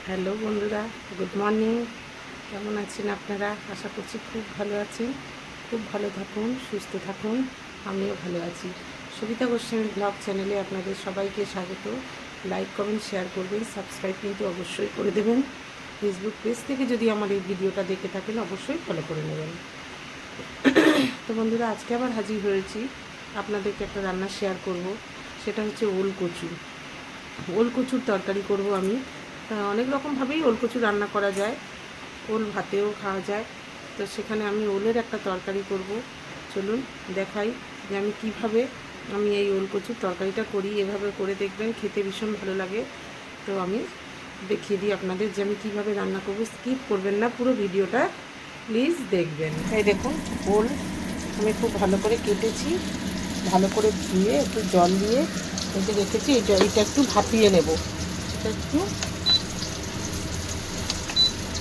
Hello বন্ধুরা, good morning. কেমন আছেন আপনারা? আশা করছি খুব ভালো আছেন। খুব ভালো থাকুন, সুস্থ থাকুন। আমিও ভালো আছি। সবিতা গোস্বামী ব্লগ চ্যানেলে আপনাদের সবাইকে স্বাগত। লাইক, কমেন্ট, শেয়ার করবেন, সাবস্ক্রাইব কিন্তু অবশ্যই করে দেবেন। ফেসবুক পেজ থেকে যদি আমার এই ভিডিওটা দেখে থাকেন অবশ্যই ফলো করে নেবেন। তো বন্ধুরা, আজকে আবার হাজির হয়েছি। আপনাদেরকে একটা রান্না শেয়ার করব। সেটা হচ্ছে ওল কচু। ওল কচুর তরকারি করব আমি। অনেক রকমভাবেই ওল কচু রান্না করা যায়, ওল ভাতেও খাওয়া যায়। তো সেখানে আমি ওলের একটা তরকারি করব। চলুন দেখাই যে আমি কিভাবে এই ওল কচুর তরকারিটা করি। এভাবে করে দেখবেন, খেতে ভীষণ ভালো লাগে। তো আমি দেখিয়ে দিই আপনাদের যে আমি কীভাবে রান্না করব। স্কিপ করবেন না, পুরো ভিডিওটা প্লিজ দেখবেন। এই দেখুন, ওল আমি খুব ভালো করে কেটেছি, ভালো করে ধুয়ে একটু জল দিয়ে রেখেছি। এটা একটু ভাপিয়ে নেব। এটা একটু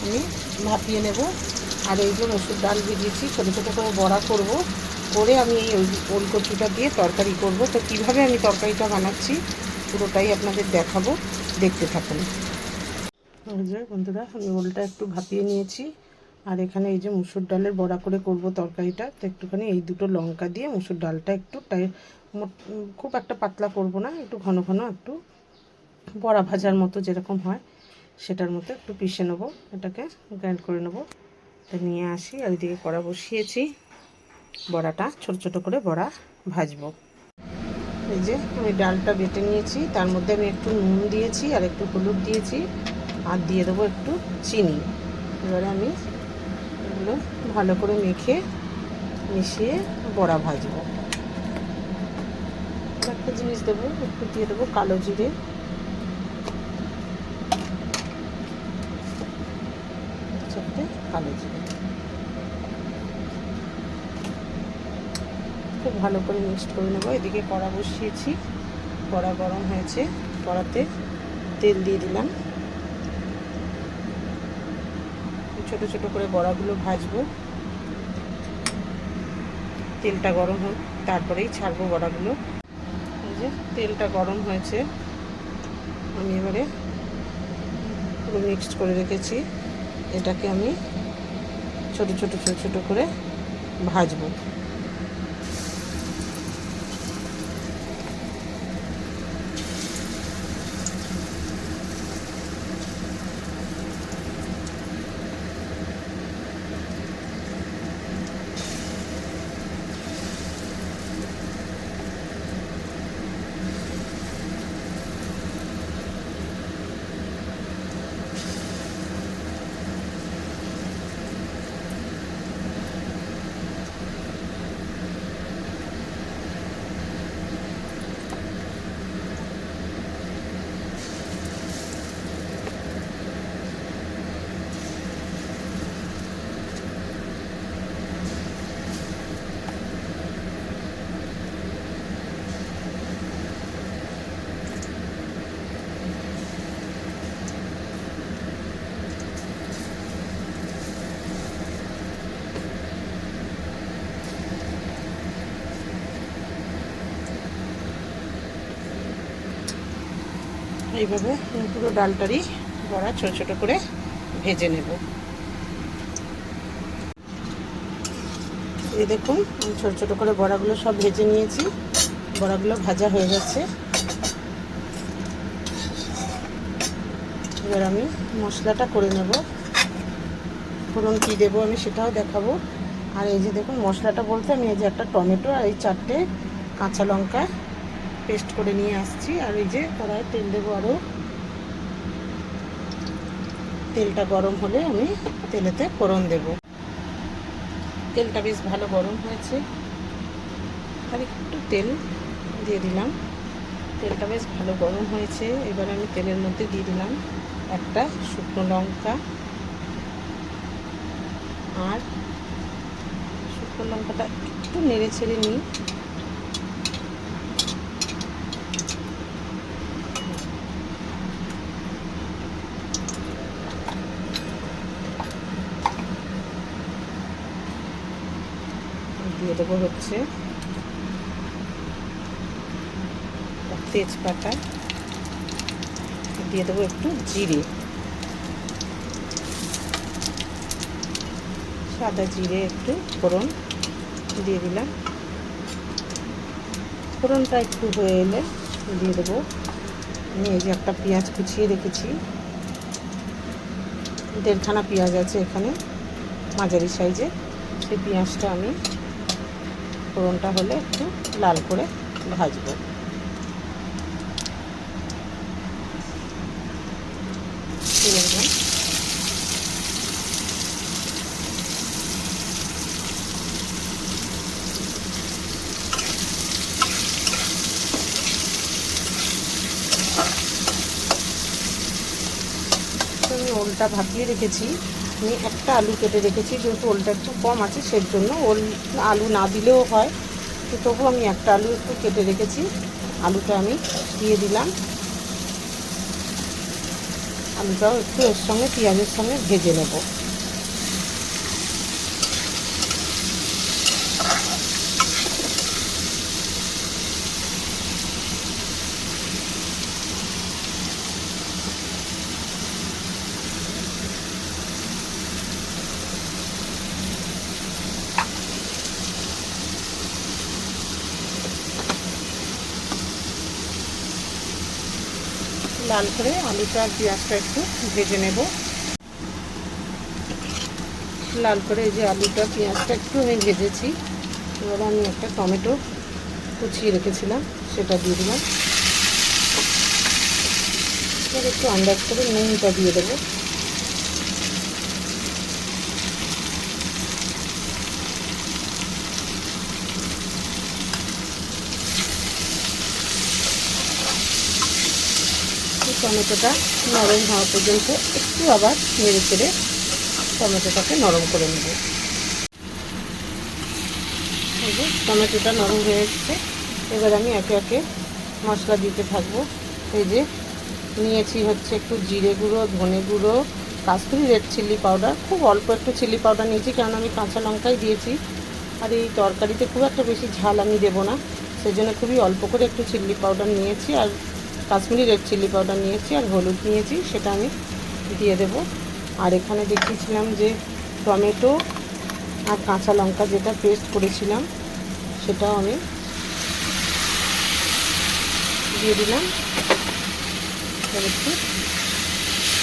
আমি ভাপিয়ে নেব। আর এই যে মসুর ডাল ভিজিয়েছি, ছোটো ছোটো করে বড়া করব, করে আমি এই ওল কচুটা দিয়ে তরকারি করব। তো কীভাবে আমি তরকারিটা বানাচ্ছি পুরোটাই আপনাদের দেখাবো, দেখতে থাকুন। এই যে বন্ধুরা, আমি ওলটা একটু ভাপিয়ে নিয়েছি। আর এখানে এই যে মুসুর ডালের বড়া করে করব তরকারিটা। তো একটুখানি এই দুটো লঙ্কা দিয়ে মুসুর ডালটা একটু খুব একটা পাতলা করব না, একটু ঘন ঘন, একটু বড়া ভাজার মতো যেরকম হয় সেটার মতো একটু পিষে নেবো। এটাকে গ্রাইন্ড করে নেবো। এটা নিয়ে আসি, আর এদিকে কড়া বসিয়েছি। বড়াটা ছোট ছোট করে বড়া ভাজবো। এই যে আমি ডালটা বেটে নিয়েছি, তার মধ্যে আমি একটু নুন দিয়েছি আর একটু হলুদ দিয়েছি, আর দিয়ে দেবো একটু চিনি। এবারে আমি এগুলো ভালো করে মেখে মিশিয়ে বড়া ভাজবো। একটা জিনিস দেবো, একটু দিয়ে দেবো কালো জিরে, চারটে কালো জিরে। খুব ভালো করে মিক্সড করে নেবো। এদিকে কড়া বসিয়েছি, কড়া গরম হয়েছে, কড়াতে তেল দিয়ে দিলাম। ছোট ছোট করে বড়াগুলো ভাজবো। তেলটা গরম হোক, তারপরেই ছাড়বো বড়াগুলো। এই যে তেলটা গরম হয়েছে, আমি এবারে পুরো মিক্সড করে রেখেছি, এটাকে আমি ছোট ছোট ছোট ছোট করে ভাজবো। এইভাবে পুরো ডালটারই বড়া ছোট ছোট করে ভেজে নেব। এই দেখুন, ছোট ছোট করে বড়াগুলো সব ভেজে নিয়েছি। বড়াগুলো ভাজা হয়ে গেছে। এবার আমি মশলাটা করে নেব। ফোড়ন কী দেবো আমি সেটাও দেখাবো। আর এই যে দেখুন, মশলাটা বলতে আমি এই যে একটা টমেটো আর এই 4টে কাঁচা লঙ্কা পেস্ট করে নিয়ে আসছি। আর এই যে কড়াই তেল দেবো আরও। তেলটা গরম হলে আমি তেলেতে ফোড়ন দেব। তেলটা বেশ ভালো গরম হয়েছে, আর একটু তেল দিয়ে দিলাম। তেলটা বেশ ভালো গরম হয়েছে। এবার আমি তেলের মধ্যে দিয়ে দিলাম একটা শুকনো লঙ্কা, আর শুকনো লঙ্কাটা একটু নেড়ে ছেড়ে নিই। দিয়ে দেবো হচ্ছে তেজপাতা, দিয়ে দেবো একটু জিরে। সাদা জিরে একটু ফোড়ন দিয়ে দিলাম। ফোড়নটা একটু হয়ে এলে দিয়ে দেবো আমি এই যে একটা পেঁয়াজ কুচিয়ে রেখেছি, 1.5খানা পেঁয়াজ আছে এখানে মাঝারি সাইজে। সেই পেঁয়াজটা আমি ফোড়নটা হলে একটু লাল করে ভাজবো। আমি ওলটা ভাপিয়ে রেখেছি, আমি একটা আলু কেটে রেখেছি, যেহেতু ওলটা একটু কম আছে সেজন্য আলু না দিলেও হয়, তো তবু আমি একটা আলু একটু কেটে রেখেছি। আলুটা আমি দিয়ে দিলাম। আলুটাও একটু এর সঙ্গে পেঁয়াজের সঙ্গে ভেজে নেব। লাল করে আলুটা আর পেঁয়াজটা একটু ভেজে নেব। লাল করে এই যে আলুটা পেঁয়াজটা একটু আমি ভেজেছি। এবার আমি একটা টমেটো কুচিয়ে রেখেছিলাম সেটা দিয়ে দিলাম। এবার একটু আন্দাজ করে নুনটা দিয়ে দেবো। টমেটোটা নরম হওয়া পর্যন্ত একটু আবার নেড়ে চেড়ে টমেটোটাকে নরম করে নেব। এই যে টমেটোটা নরম হয়ে এসেছে, এবার আমি একে একে মশলা দিতে থাকবো। এই যে নিয়েছি হচ্ছে একটু জিরে গুঁড়ো, ধনে গুঁড়ো, কাশ্মীরি রেড চিলি পাউডার, খুব অল্প একটু চিলি পাউডার নিয়েছি কারণ আমি কাঁচা লঙ্কাই দিয়েছি, আর এই তরকারিতে খুব একটা বেশি ঝাল আমি দেবো না, সেজন্য খুবই অল্প করে একটু চিলি পাউডার নিয়েছি, আর কাশ্মীরি রেড চিলি পাউডার নিয়েছি, আর হলুদ নিয়েছি, সেটা আমি দিয়ে দেব। আর এখানে দেখিয়েছিলাম যে টমেটো আর কাঁচা লঙ্কা যেটা পেস্ট করেছিলাম সেটাও আমি দিয়ে দিলাম। একটু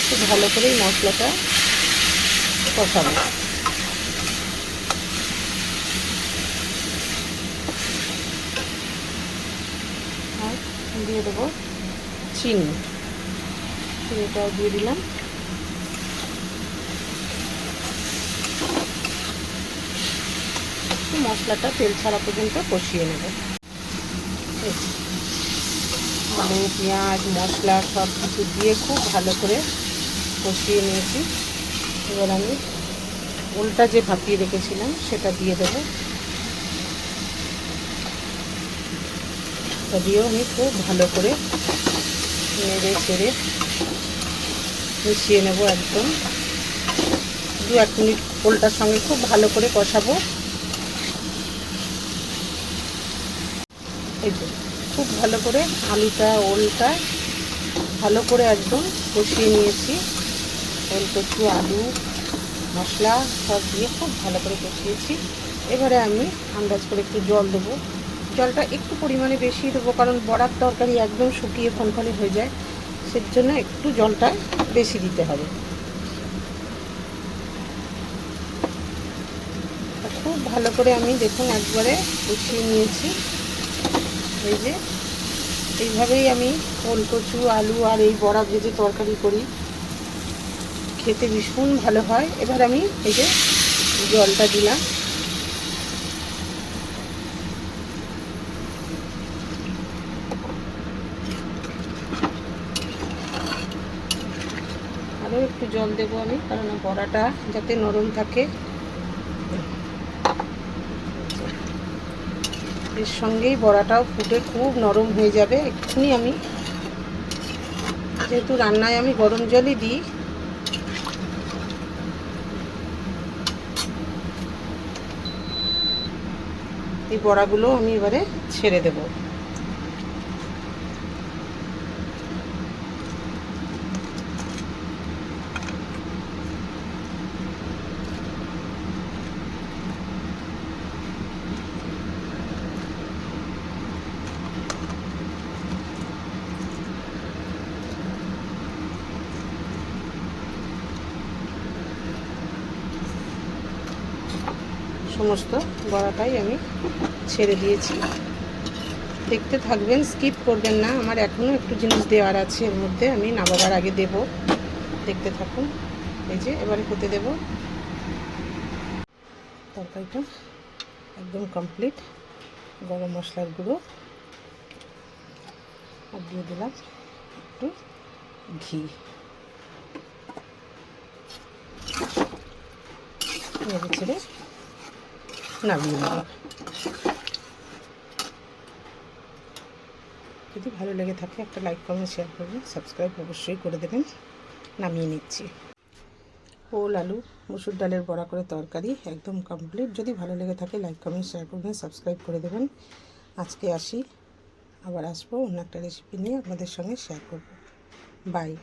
খুব ভালো করে এই মশলাটা কষাবো। আর দিয়ে দেবো চিনিটাও দিয়ে দিলাম। মশলাটা তেল ছাড়া পর্যন্ত কষিয়ে নেব। আলু, পেঁয়াজ, মশলা সব কিছু দিয়ে খুব ভালো করে কষিয়ে নিয়েছি। এবার আমি ওলটা যে ভাপিয়ে রেখেছিলাম সেটা দিয়ে দেবো। এটা দিয়েও আমি খুব ভালো করে নেড়ে চেড়ে মিশিয়ে নেব। একদম 2-1 মিনিট ওলটার সঙ্গে খুব ভালো করে কষাবো। এই তো খুব ভালো করে আলুটা ওলটা ভালো করে একদম কষিয়ে নিয়েছি। ওল কচু, আলু, মশলা সব দিয়ে খুব ভালো করে কষিয়েছি। এবারে আমি আন্দাজ করে একটু জল দেবো। জলটা একটু পরিমাণে বেশি দেবো কারণ বড়ার তরকারি একদম শুকিয়ে ফনফনে হয়ে যায়, সের জন্য একটু জলটা বেশি দিতে হবে। খুব ভালো করে আমি দেখুন একবারে কষিয়ে নিয়েছি। এই যে এইভাবেই আমি ওল কচু, আলু আর এই বড়া ভেজে তরকারি করি, খেতে ভীষণ ভালো হয়। এবার আমি এই যে জলটা দিলাম। আরও একটু জল দেবো আমি কারণ বড়াটা যাতে নরম থাকে। এর সঙ্গেই বড়াটাও ফুটে খুব নরম হয়ে যাবে। এক্ষুনি আমি যেহেতু রান্নায় আমি গরম জলই দিই, এই বড়াগুলো আমি এবারে ছেড়ে দেব। সমস্ত বড়াটাই আমি ছেড়ে দিয়েছি। দেখতে থাকবেন, স্কিপ করবেন না। আমার এখনও একটু জিনিস দেওয়ার আছে এর মধ্যে, আমি নামাবার আগে দেব। দেখতে থাকুন। এই যে এবারে হতে দেব। তরকারিটা একদম কমপ্লিট। গরম মশলার গুঁড়ো আর দিয়ে দিলাম একটু ঘি। নেড়ে ছেড়ে নামিয়ে নেব। যদি ভালো লেগে থাকে একটা লাইক কমেন্ট শেয়ার করবেন, সাবস্ক্রাইব অবশ্যই করে দেবেন। নামিয়ে নিচ্ছি। ওল আলু মসুর ডালের বড়া করে তরকারি একদম কমপ্লিট। যদি ভালো লেগে থাকে লাইক কমেন্ট শেয়ার করবেন, সাবস্ক্রাইব করে দেবেন। আজকে আসি, আবার আসবো অন্য একটা রেসিপি নিয়ে আপনাদের সঙ্গে শেয়ার করব। বাই।